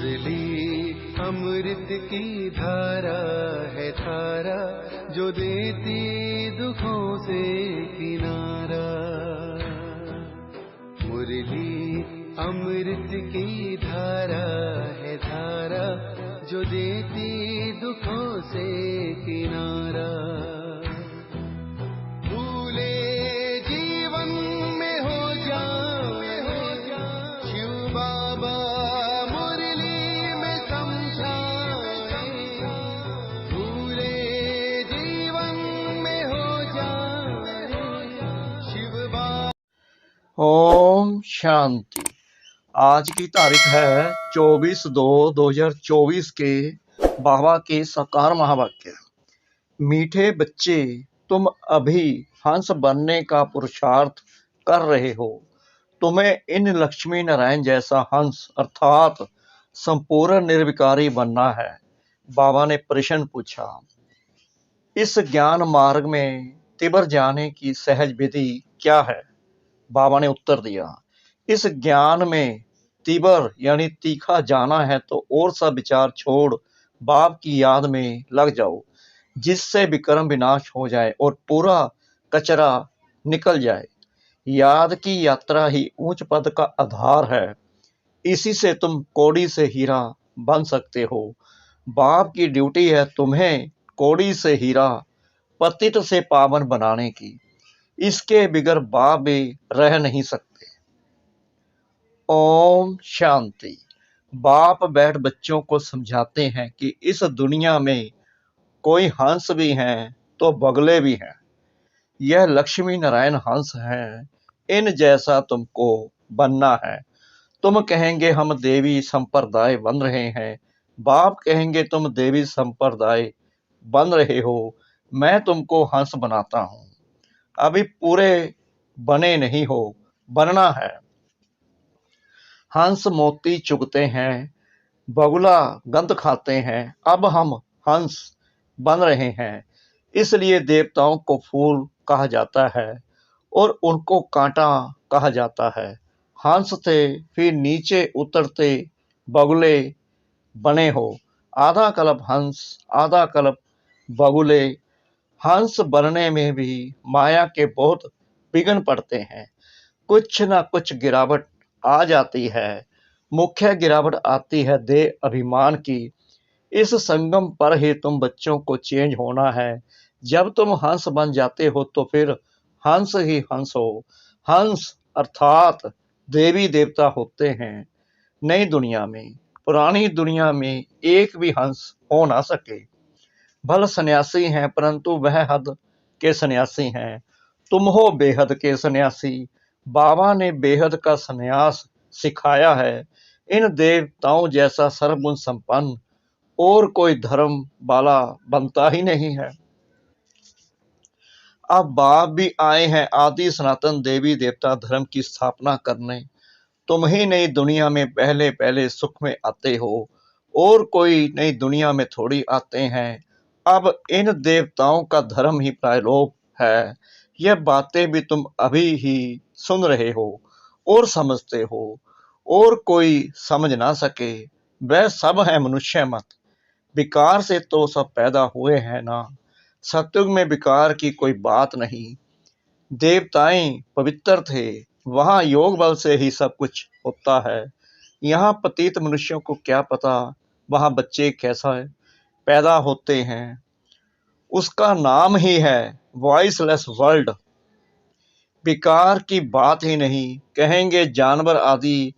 मुरली अमृत की धारा है धारा, जो देती दुखों से किनारा। मुरली अमृत की धारा है धारा, जो देती दुखों से किनारा। भूले जीवन में हो जाए शिव बाबा मुरली में समझाए। भूले जीवन में हो जाए शिव बाबा। ओम शांति। आज की तारीख है 24/2/2024 के बाबा के साकार महावाक्य। मीठे बच्चे, तुम अभी हंस बनने का पुरुषार्थ कर रहे हो। तुम्हें इन लक्ष्मी नारायण जैसा हंस अर्थात संपूर्ण निर्विकारी बनना है। बाबा ने प्रश्न पूछा, इस ज्ञान मार्ग में तीव्र जाने की सहज विधि क्या है? बाबा ने उत्तर दिया, इस ज्ञान में तीव्र यानी तीखा जाना है तो और सब विचार छोड़ बाप की याद में लग जाओ, जिससे विक्रम विनाश हो जाए और पूरा कचरा निकल जाए। याद की यात्रा ही ऊंच पद का आधार है। इसी से तुम कौड़ी से हीरा बन सकते हो। बाप की ड्यूटी है तुम्हें कौड़ी से हीरा, पतित से पावन बनाने की। इसके बिगर बाप भी रह नहीं सकते। ओम शांति। बाप बैठ बच्चों को समझाते हैं कि इस दुनिया में कोई हंस भी हैं तो बगले भी हैं। यह लक्ष्मी नारायण हंस हैं, इन जैसा तुमको बनना है। तुम कहेंगे हम देवी संप्रदाय बन रहे हैं। बाप कहेंगे तुम देवी संप्रदाय बन रहे हो, मैं तुमको हंस बनाता हूँ। अभी पूरे बने नहीं हो, बनना है। हंस मोती चुगते हैं, बगुला गंध खाते हैं। अब हम हंस बन रहे हैं, इसलिए देवताओं को फूल कहा जाता है और उनको कांटा कहा जाता है। हंस थे, फिर नीचे उतरते बगुले बने हो। आधा कल्प हंस, आधा कल्प बगुले। हंस बनने में भी माया के बहुत विघ्न पड़ते हैं। कुछ न कुछ गिरावट आ जाती है। मुख्य गिरावट आती है देह अभिमान की। इस संगम पर ही तुम बच्चों को चेंज होना है। जब तुम हंस बन जाते हो तो फिर हंस ही हंस हो। हंस अर्थात देवी देवता होते हैं नई दुनिया में। पुरानी दुनिया में एक भी हंस हो ना सके। भल सन्यासी हैं परंतु वह हद के सन्यासी हैं। तुम हो बेहद के सन्यासी। बाबा ने बेहद का सन्यास सिखाया है। इन देवताओं जैसा सर्वगुण संपन्न और कोई धर्म वाला बनता ही नहीं है। अब बाप भी आए हैं आदि सनातन देवी देवता धर्म की स्थापना करने। तुम ही नई दुनिया में पहले पहले सुख में आते हो और कोई नई दुनिया में थोड़ी आते हैं। अब इन देवताओं का धर्म ही प्रायलोक है। यह बातें भी तुम अभी ही सुन रहे हो और समझते हो, और कोई समझ ना सके। वह सब है मनुष्य मत। विकार से तो सब पैदा हुए हैं ना। सतयुग में विकार की कोई बात नहीं। देवताएं पवित्र थे, वहां योग बल से ही सब कुछ होता है। यहाँ पतित मनुष्यों को क्या पता वहां बच्चे कैसा है पैदा होते हैं। उसका नाम ही है वॉइसलेस वर्ल्ड। विकार की बात ही नहीं। कहेंगे जानवर आदि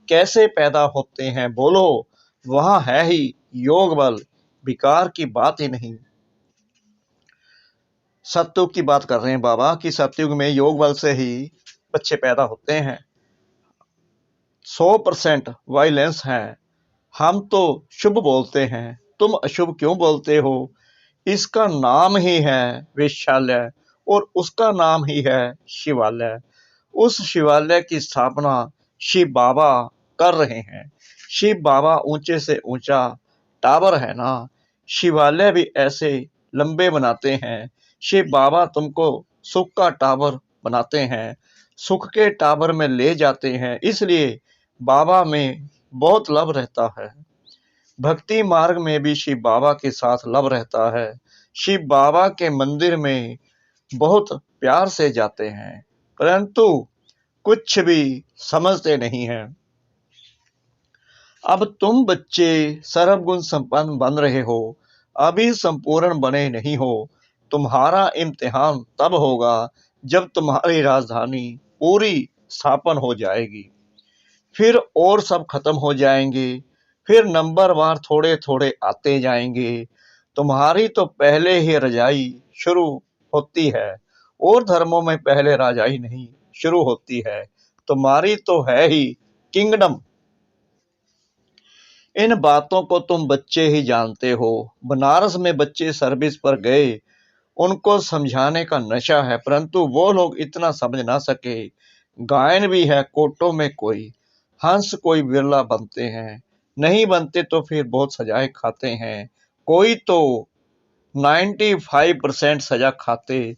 कैसे पैदा होते हैं, बोलो वहां है ही योग बल, विकार की बात ही नहीं। सतयुग की बात कर रहे हैं बाबा कि सतयुग में योग बल से ही बच्चे पैदा होते हैं। 100% वायलेंस है। हम तो शुभ बोलते हैं, तुम अशुभ क्यों बोलते हो? इसका नाम ही है वेश्यालय और उसका नाम ही है शिवालय। उस शिवालय की स्थापना शिव बाबा कर रहे हैं। शिव बाबा ऊंचे से ऊंचा टावर है ना, शिवालय भी ऐसे लंबे बनाते हैं। शिव बाबा तुमको सुख का टावर बनाते हैं, सुख के टावर में ले जाते हैं। इसलिए बाबा में बहुत लाभ रहता है। भक्ति मार्ग में भी शिव बाबा के साथ लव रहता है। शिव बाबा के मंदिर में बहुत प्यार से जाते हैं, परंतु कुछ भी समझते नहीं हैं। अब तुम बच्चे सर्वगुण संपन्न बन रहे हो, अभी संपूर्ण बने नहीं हो। तुम्हारा इम्तिहान तब होगा जब तुम्हारी राजधानी पूरी स्थापन हो जाएगी, फिर और सब खत्म हो जाएंगे, फिर नंबरवार थोड़े थोड़े आते जाएंगे। तुम्हारी तो पहले ही रजाई शुरू होती है, और धर्मों में पहले रजाई नहीं शुरू होती है। तुम्हारी तो है ही किंगडम। इन बातों को तुम बच्चे ही जानते हो। बनारस में बच्चे सर्विस पर गए, उनको समझाने का नशा है, परंतु वो लोग इतना समझ ना सके। गायन भी है कोटों में कोई, हंस कोई बिरला बनते हैं, नहीं बनते तो फिर बहुत सजाएं खाते हैं। कोई तो 95% सजा खाते,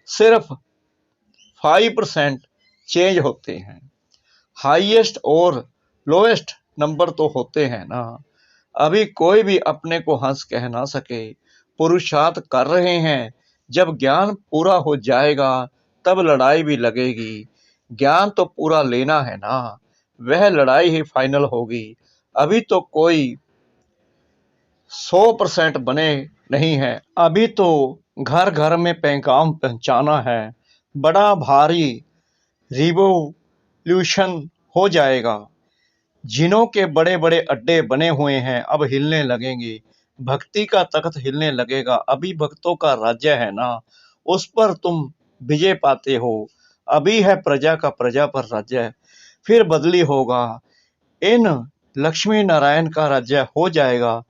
सिर्फ 5% चेंज होते हैं। हाईएस्ट और लोएस्ट नंबर तो होते हैं ना। अभी कोई भी अपने को हंस कह ना सके। पुरुषार्थ कर रहे हैं, जब ज्ञान पूरा हो जाएगा तब लड़ाई भी लगेगी। ज्ञान तो पूरा लेना है ना, वह लड़ाई ही फाइनल होगी। अभी तो कोई 100% बने नहीं है। अभी तो घर घर में पैगाम पहुंचाना है। बड़ा भारी रिवोल्यूशन हो जाएगा। जिनों के बड़े बड़े अड्डे बने हुए हैं अब हिलने लगेंगे। भक्ति का तख्त हिलने लगेगा। अभी भक्तों का राज्य है ना, उस पर तुम विजय पाते हो। अभी है प्रजा का प्रजा पर राज्य, फिर बदली होगा। इन लक्ष्मी नारायण का राज्य हो जाएगा।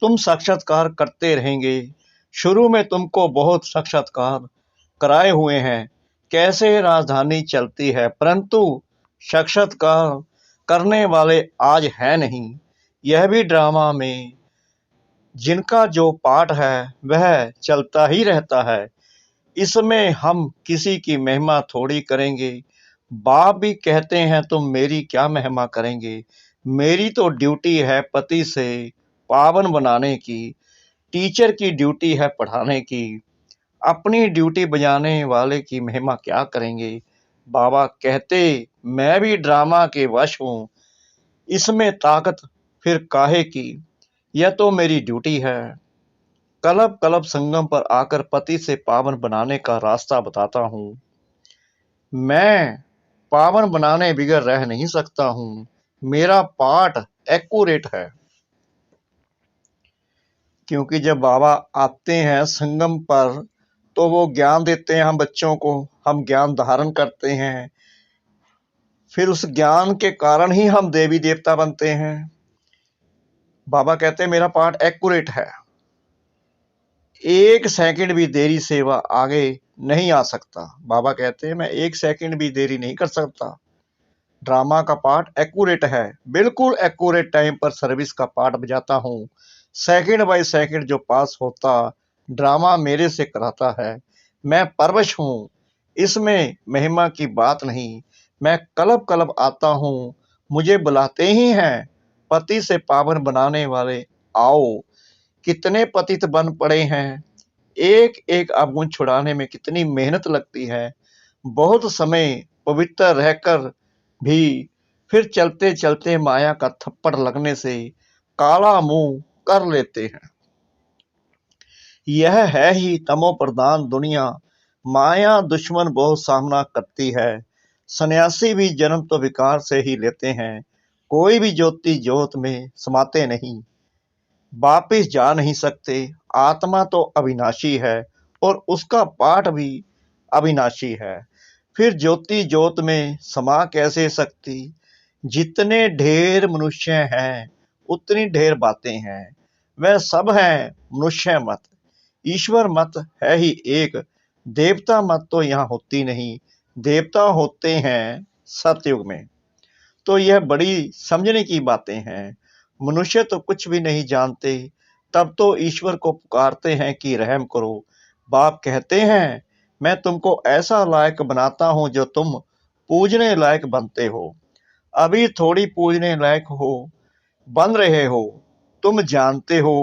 तुम साक्षात्कार करते रहेंगे। शुरू में तुमको बहुत साक्षात्कार कराए हुए हैं, कैसे राजधानी चलती है, परंतु साक्षात्कार करने वाले आज है नहीं। यह भी ड्रामा में जिनका जो पार्ट है वह चलता ही रहता है। इसमें हम किसी की महिमा थोड़ी करेंगे। बाप भी कहते हैं तुम मेरी क्या महिमा करेंगे। मेरी तो ड्यूटी है पति से पावन बनाने की, टीचर की ड्यूटी है पढ़ाने की। अपनी ड्यूटी बजाने वाले की महिमा क्या करेंगे। बाबा कहते मैं भी ड्रामा के वश हूँ, इसमें ताकत फिर काहे की, यह तो मेरी ड्यूटी है। कलब कलब संगम पर आकर पति से पावन बनाने का रास्ता बताता हूँ। मैं पावन बनाने बिगड़ रह नहीं सकता हूँ। मेरा पार्ट एक्यूरेट है, क्योंकि जब बाबा आते हैं संगम पर तो वो ज्ञान देते हैं हम बच्चों को, हम ज्ञान धारण करते हैं, फिर उस ज्ञान के कारण ही हम देवी देवता बनते हैं। बाबा कहते हैं मेरा पार्ट एक्यूरेट है, 1 सेकंड भी देरी से वह आगे नहीं आ सकता। बाबा कहते हैं मैं 1 सेकंड भी देरी नहीं कर सकता। ड्रामा का पार्ट एक्यूरेट है, बिल्कुल एक्यूरेट टाइम पर सर्विस का पार्ट बजाता हूँ। सेकंड बाय सेकंड जो पास होता ड्रामा मेरे से कराता है। मैं परवश हूँ, इसमें महिमा की बात नहीं। मैं कलब कलब आता हूँ, मुझे बुलाते ही हैं। पति से पावन बनाने वाले आओ। कितने पतित बन पड़े हैं। एक एक अवगुण छुड़ाने में कितनी मेहनत लगती है। बहुत समय पवित्र रहकर भी फिर चलते चलते माया का थप्पड़ लगने से काला मुंह कर लेते हैं। यह है ही तमो प्रधान दुनिया। माया दुश्मन बहुत सामना करती है। सन्यासी भी जन्म तो विकार से ही लेते हैं। कोई भी ज्योति ज्योत में समाते नहीं, वापिस जा नहीं सकते। आत्मा तो अविनाशी है और उसका पाठ भी अविनाशी है, फिर ज्योति ज्योत में समा कैसे सकती। जितने ढेर मनुष्य हैं उतनी ढेर बातें हैं। वह सब हैं मनुष्य मत, ईश्वर मत है ही एक। देवता मत तो यहाँ होती नहीं, देवता होते हैं सतयुग में। तो यह बड़ी समझने की बातें हैं। मनुष्य तो कुछ भी नहीं जानते, तब तो ईश्वर को पुकारते हैं कि रहम करो। बाप कहते हैं मैं तुमको ऐसा लायक बनाता हूं जो तुम पूजने लायक बनते हो। अभी थोड़ी पूजने लायक हो बन रहे हो, तुम जानते हो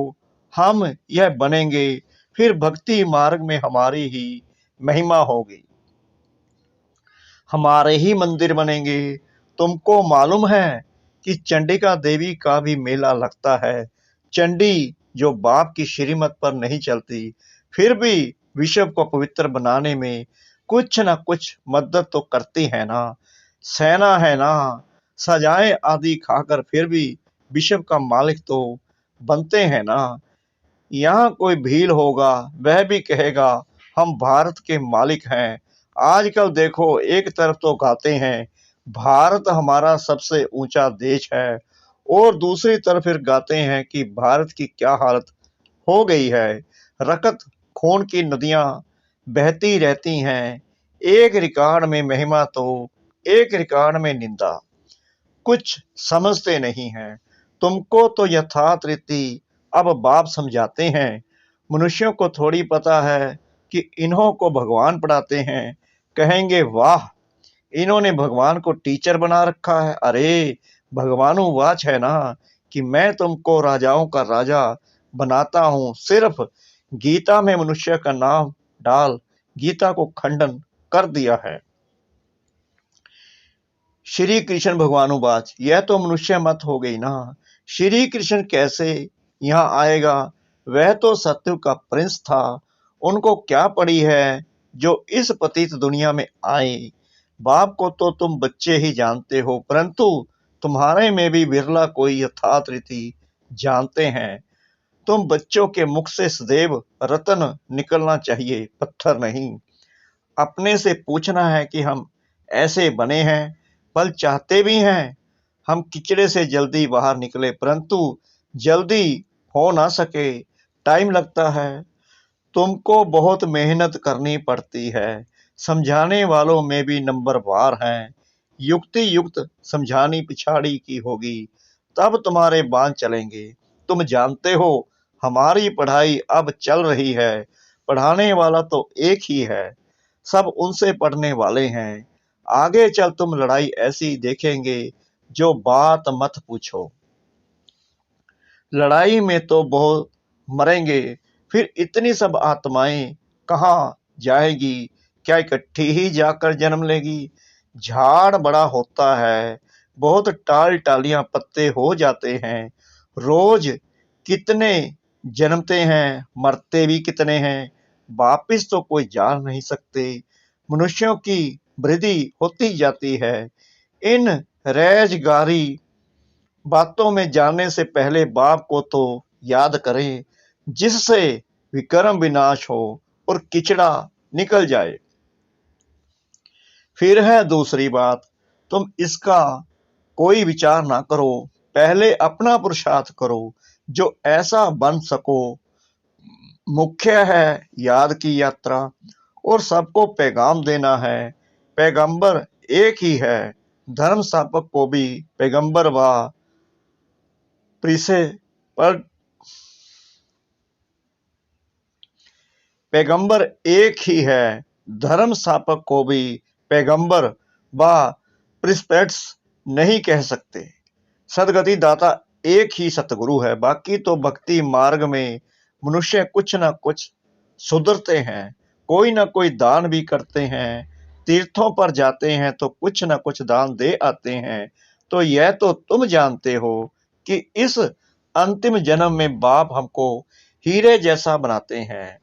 हम यह बनेंगे, फिर भक्ति मार्ग में हमारी ही महिमा होगी, हमारे ही मंदिर बनेंगे। तुमको मालूम है कि चंडिका देवी का भी मेला लगता है। चंडी जो बाप की श्रीमत पर नहीं चलती, फिर भी विश्व को पवित्र बनाने में कुछ न कुछ मदद तो करती है ना, सेना है ना, सजाएं आदि खाकर फिर भी विश्व का मालिक तो बनते हैं ना। यहाँ कोई भील होगा, वह भी कहेगा हम भारत के मालिक हैं। आजकल देखो, एक तरफ तो गाते हैं भारत हमारा सबसे ऊंचा देश है, और दूसरी तरफ फिर गाते हैं कि भारत की क्या हालत हो गई है। रक्त खून की नदियां बहती रहती हैं, एक रिकॉर्ड में महिमा तो एक रिकॉर्ड में निंदा। कुछ समझते नहीं हैं। तुमको तो यथार्थ रीति अब बाप समझाते हैं। मनुष्यों को थोड़ी पता है कि इन्हों को भगवान पढ़ाते हैं। कहेंगे वाह, इन्होंने भगवान को टीचर बना रखा है। अरे भगवानु वाच है ना कि मैं तुमको राजाओं का राजा बनाता हूँ। सिर्फ गीता में मनुष्य का नाम डाल गीता को खंडन कर दिया है। श्री कृष्ण भगवानुवाच, यह तो मनुष्य मत हो गई ना। श्री कृष्ण कैसे यहाँ आएगा? वह तो सत्युग का प्रिंस था। उनको क्या पड़ी है जो इस पतित दुनिया में आए? बाप को तो तुम बच्चे ही जानते हो, परंतु तुम्हारे में भी बिरला कोई यथार्थ रीति जानते हैं। तुम बच्चों के मुख से सदैव रतन निकलना चाहिए, पत्थर नहीं। अपने से पूछना है कि हम ऐसे बने हैं, फल चाहते भी हैं। हम कीचड़े से जल्दी बाहर निकले, परंतु जल्दी हो ना सके, टाइम लगता है। तुमको बहुत मेहनत करनी पड़ती है। समझाने वालों में भी नंबरवार हैं। युक्ति युक्त समझानी पिछाड़ी की होगी, तब तुम्हारे बांध चलेंगे। तुम जानते हो हमारी पढ़ाई अब चल रही है। पढ़ाने वाला तो एक ही है, सब उनसे पढ़ने वाले हैं। आगे चल तुम लड़ाई ऐसी देखेंगे जो बात मत पूछो। लड़ाई में तो बहुत मरेंगे, फिर इतनी सब आत्माएं कहाँ जाएगी? क्या इकट्ठी ही जाकर जन्म लेगी? झाड़ बड़ा होता है, बहुत टाल टालियां पत्ते हो जाते हैं। रोज कितने जन्मते हैं, मरते भी कितने हैं, वापिस तो कोई जा नहीं सकते। मनुष्यों की वृद्धि होती जाती है। इन रैजगारी बातों में जाने से पहले बाप को तो याद करें, जिससे विक्रम विनाश हो और किचड़ा निकल जाए। फिर है दूसरी बात, तुम इसका कोई विचार ना करो, पहले अपना पुरुषार्थ करो जो ऐसा बन सको। मुख्य है याद की यात्रा और सबको पैगाम देना है। पैगंबर एक ही है, धर्म स्थापक को भी पैगंबर व प्रिसे पर पैगंबर एक ही है, धर्म स्थापक को भी पैगंबर व प्रिस्पेट्स नहीं कह सकते। सदगति दाता एक ही सतगुरु है। बाकी तो भक्ति मार्ग में मनुष्य कुछ न कुछ सुधरते हैं, कोई न कोई दान भी करते हैं। तीर्थों पर जाते हैं तो कुछ न कुछ दान दे आते हैं। तो यह तो तुम जानते हो कि इस अंतिम जन्म में बाप हमको हीरे जैसा बनाते हैं।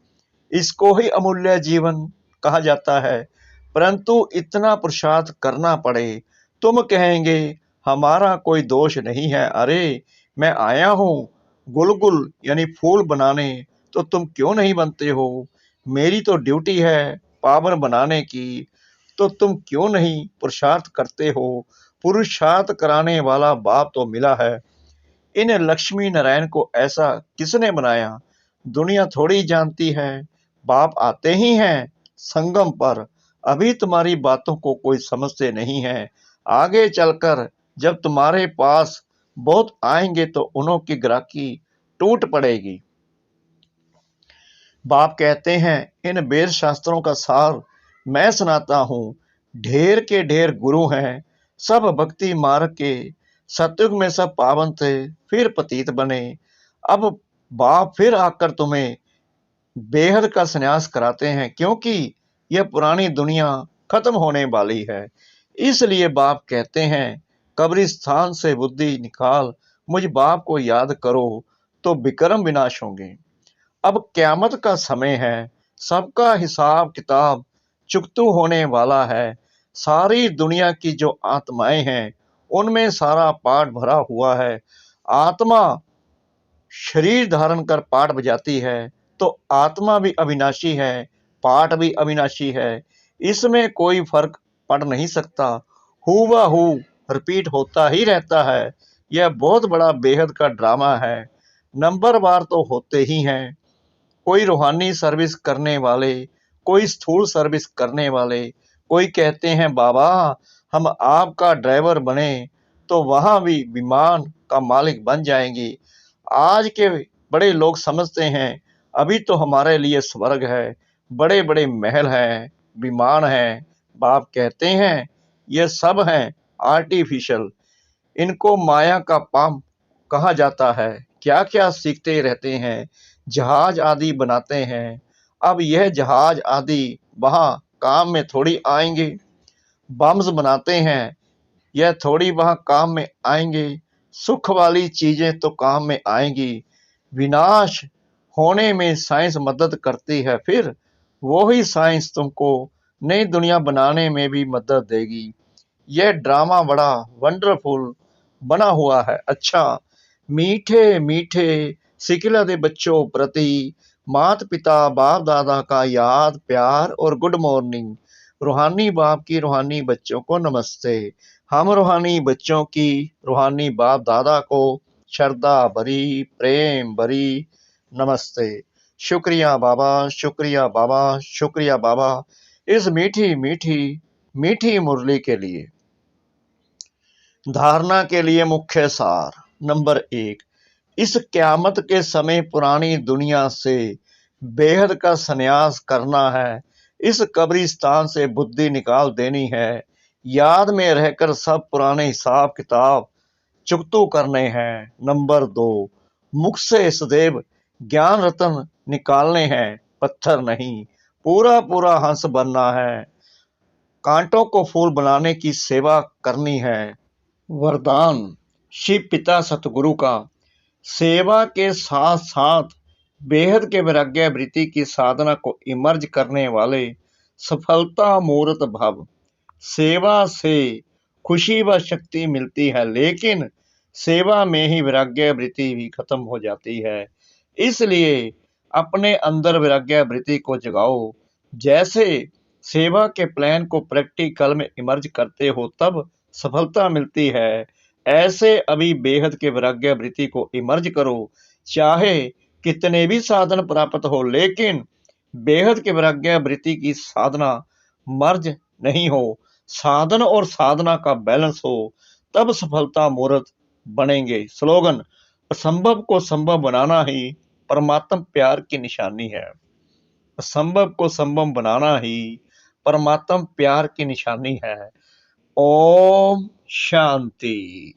इसको ही अमूल्य जीवन कहा जाता है, परंतु इतना पुरुषार्थ करना पड़े। तुम कहेंगे हमारा कोई दोष नहीं है। अरे मैं आया हूँ गुलगुल यानी फूल बनाने, तो तुम क्यों नहीं बनते हो? मेरी तो ड्यूटी है पावन बनाने की, तो तुम क्यों नहीं पुरुषार्थ करते हो? पुरुषार्थ कराने वाला बाप तो मिला है। इन लक्ष्मी नारायण को ऐसा किसने बनाया? दुनिया थोड़ी जानती है। बाप आते ही हैं संगम पर, अभी तुम्हारी बातों को कोई समझते नहीं है। आगे चलकर जब तुम्हारे पास बहुत आएंगे तो उन्हों की ग्राहकी टूट पड़ेगी। बाप कहते हैं इन वेद शास्त्रों का सार मैं सुनाता हूँ। ढेर के ढेर गुरु हैं, सब भक्ति मार्ग के। सतयुग में सब पावन थे, फिर पतित बने। अब बाप फिर आकर तुम्हें बेहद का संन्यास कराते हैं, क्योंकि यह पुरानी दुनिया खत्म होने वाली है। इसलिए बाप कहते हैं, कब्रिस्तान से बुद्धि निकाल, मुझ बाप को याद करो तो विक्रम विनाश होंगे। अब क़यामत का समय है, सबका हिसाब किताब चुकतू होने वाला है। सारी दुनिया की जो आत्माएं हैं, उनमें सारा पाठ भरा हुआ है। आत्मा शरीर धारण कर पाठ बजाती है, तो आत्मा भी अविनाशी है, पाठ भी अविनाशी है। इसमें कोई फर्क पड़ नहीं सकता, हूबहू रिपीट होता ही रहता है। यह बहुत बड़ा बेहद का ड्रामा है। नंबरवार तो होते ही हैं, कोई रूहानी सर्विस करने वाले, कोई स्थूल सर्विस करने वाले। कोई कहते हैं, बाबा हम आपका ड्राइवर बने तो वहां भी विमान का मालिक बन जाएंगे। आज के बड़े लोग समझते हैं, अभी तो हमारे लिए स्वर्ग है, बड़े बड़े महल हैं, विमान हैं। बाप कहते हैं, ये सब हैं आर्टिफिशियल, इनको माया का पाप कहा जाता है। क्या क्या सीखते रहते हैं, जहाज आदि बनाते हैं। अब यह जहाज आदि वहां काम में थोड़ी आएंगे। बम्स बनाते हैं, यह थोड़ी वहां काम में आएंगे। सुख वाली चीजें तो काम में आएंगी, विनाश होने में साइंस मदद करती है। फिर वही साइंस तुमको नई दुनिया बनाने में भी मदद देगी। यह ड्रामा बड़ा वंडरफुल बना हुआ है। अच्छा, मीठे मीठे सिकिला दे बच्चों प्रति माता पिता बाप दादा का याद प्यार और गुड मॉर्निंग। रूहानी बाप की रूहानी बच्चों को नमस्ते। हम रूहानी बच्चों की रूहानी बाप दादा को श्रद्धा भरी प्रेम भरी नमस्ते। शुक्रिया बाबा, शुक्रिया बाबा, शुक्रिया बाबा, इस मीठी मीठी मीठी मुरली के लिए। धारणा के लिए मुख्य सार। नंबर 1, इस क़यामत के समय पुरानी दुनिया से बेहद का संन्यास करना है। इस कब्रिस्तान से बुद्धि निकाल देनी है। याद में रहकर सब पुराने हिसाब किताब चुकतू करने हैं। नंबर 2, मुख से सदैव ज्ञान रत्न निकालने हैं, पत्थर नहीं। पूरा पूरा हंस बनना है, कांटों को फूल बनाने की सेवा करनी है। वरदान शिव पिता सतगुरु का, सेवा के साथ साथ बेहद के वैराग्य वृत्ति की साधना को इमर्ज करने वाले सफलता मूर्त भव। सेवा से खुशी व शक्ति मिलती है, लेकिन सेवा में ही वैराग्य वृत्ति भी खत्म हो जाती है। इसलिए अपने अंदर वैराग्य वृत्ति को जगाओ। जैसे सेवा के प्लान को प्रैक्टिकल में इमर्ज करते हो तब सफलता मिलती है, ऐसे अभी बेहद के वैराग्य वृत्ति को इमर्ज करो। चाहे कितने भी साधन प्राप्त हो, लेकिन बेहद के वैराग्य वृत्ति की साधना मर्ज नहीं हो, साधन और साधना का बैलेंस हो, तब सफलता मूर्त बनेंगे। स्लोगन, असंभव को संभव बनाना ही परमात्म प्यार की निशानी है। असंभव को संभव बनाना ही परमात्म प्यार की निशानी है। ओम शांति।